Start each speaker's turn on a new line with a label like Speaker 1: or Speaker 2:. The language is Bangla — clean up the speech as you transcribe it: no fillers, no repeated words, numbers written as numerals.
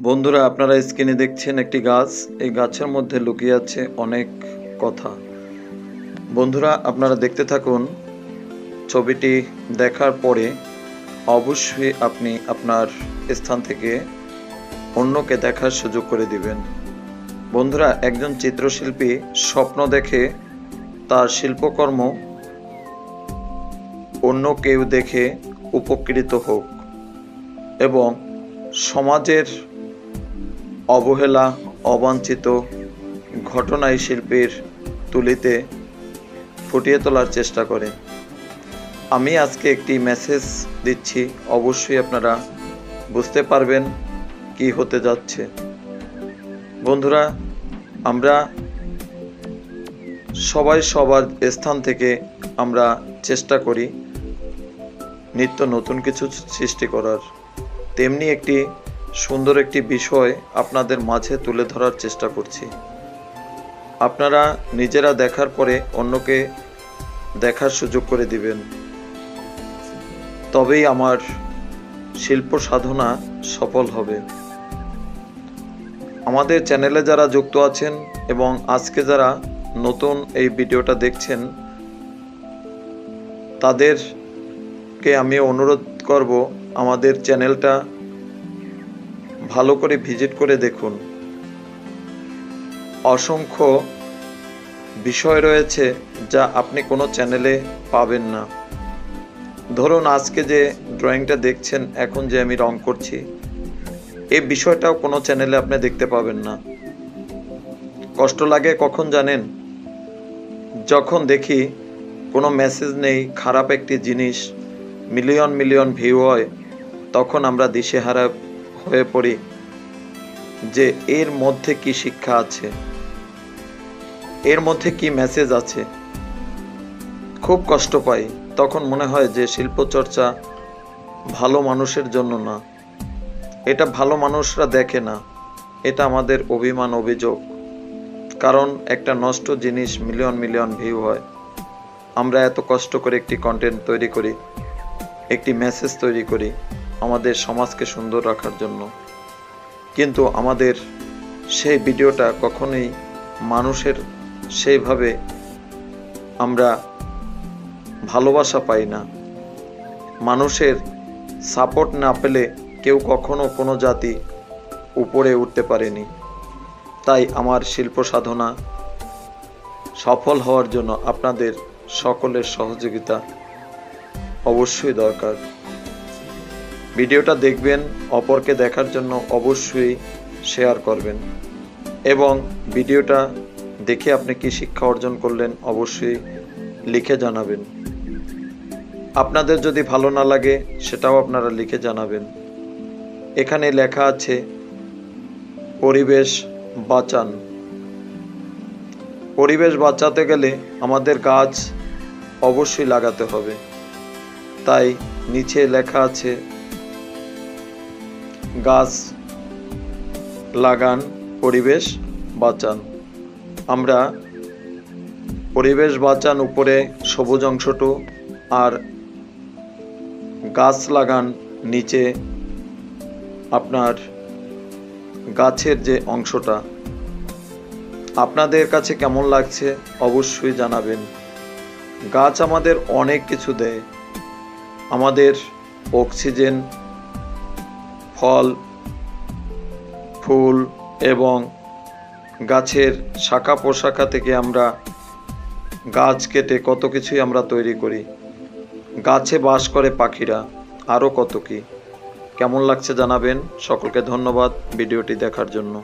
Speaker 1: বন্ধুরা, আপনারা স্ক্রিনে দেখছেন একটি গাছ। এই গাছের মধ্যে লুকিয়ে আছে অনেক কথা। বন্ধুরা, আপনারা দেখতে থাকুন। ছবিটি দেখার পরে অবশ্যই আপনি আপনার স্থান থেকে অন্যকে দেখার সুযোগ করে দিবেন। বন্ধুরা, একজন চিত্রশিল্পী স্বপ্ন দেখে তার শিল্পকর্ম অন্য কেউ দেখে উপকৃত হোক এবং সমাজের অবহেলা, অবাঞ্ছিত ঘটনাই শিল্পীর তুলিতে ফুটিয়ে তোলার চেষ্টা করে। আমি আজকে একটি মেসেজ দিচ্ছি, অবশ্যই আপনারা বুঝতে পারবেন কি হতে যাচ্ছে। বন্ধুরা, আমরা সবাই সবার স্থান থেকে আমরা চেষ্টা করি নিত্য নতুন কিছু সৃষ্টি করার, তেমনি একটি সুন্দর একটি বিষয় আপনাদের মাঝে তুলে ধরার চেষ্টা করছি। আপনারা নিজেরা দেখার পরে অন্যকে দেখার সুযোগ করে দিবেন, তবেই আমার শিল্প সাধনা সফল হবে। আমাদের চ্যানেলে যারা যুক্ত আছেন এবং আজকে যারা নতুন এই ভিডিওটা দেখছেন, তাদেরকে আমি অনুরোধ করব আমাদের চ্যানেলটা ভালো করে ভিজিট করে দেখুন। অসংখ্য বিষয় রয়েছে যা আপনি কোনো চ্যানেলে পাবেন না। ধরুন, আজকে যে ড্রয়িংটা দেখছেন, এখন যে আমি রং করছি, এই বিষয়টাও কোনো চ্যানেলে আপনি দেখতে পাবেন না। কষ্ট লাগে কখন জানেন? যখন দেখি কোনো মেসেজ নেই, খারাপ একটি জিনিস মিলিয়ন মিলিয়ন ভিউ হয়, তখন আমরা দিশেহারা হয়ে পড়ি যে এর মধ্যে কি শিক্ষা আছে, এর মধ্যে কি মেসেজ আছে। খুব কষ্ট পাই। তখন মনে হয় যে শিল্প চর্চা ভালো মানুষের জন্য না, এটা ভালো মানুষরা দেখে না। এটা আমাদের অভিমান, অভিযোগ। কারণ একটা নষ্ট জিনিস মিলিয়ন মিলিয়ন ভিউ হয়। আমরা এত কষ্ট করে একটি কন্টেন্ট তৈরি করি, একটি মেসেজ তৈরি করি আমাদের সমাজকে সুন্দর রাখার জন্য, কিন্তু আমাদের সেই ভিডিওটা কখনোই মানুষের সেইভাবে আমরা ভালোবাসা পাই না। মানুষের সাপোর্ট না পেলে কেউ কখনো কোনো জাতি উপরে উঠতে পারেনি। তাই আমার শিল্প সাধনা সফল হওয়ার জন্য আপনাদের সকলের সহযোগিতা অবশ্যই দরকার। ভিডিওটা দেখবেন, অপরকে দেখার জন্য অবশ্যই শেয়ার করবেন এবং ভিডিওটা দেখে আপনি কি শিক্ষা অর্জন করলেন অবশ্যই লিখে জানাবেন। আপনাদের যদি ভালো না লাগে সেটাও আপনারা লিখে জানাবেন। এখানে লেখা আছে পরিবেশ বাঁচান। পরিবেশ বাঁচাতে গেলে আমাদের গাছ অবশ্যই লাগাতে হবে। তাই নিচে লেখা আছে গাছ লাগান, পরিবেশ বাঁচান। আমরা পরিবেশ বাঁচান উপরে সবুজ অংশটু, আর গাছ লাগান নিচে আপনার গাছের যে অংশটা। আপনাদের কাছে কেমন লাগছে অবশ্যই জানাবেন। গাছ আমাদের অনেক কিছু দেয়, আমাদের অক্সিজেন, ফল, ফুল এবং গাছের শাখা প্রশাখা থেকে আমরা গাছ কেটে কত কিছুই আমরা তৈরি করি। গাছে বাস করে পাখিরা, আরও কত কি। কেমন লাগছে জানাবেন। সকলকে ধন্যবাদ ভিডিওটি দেখার জন্য।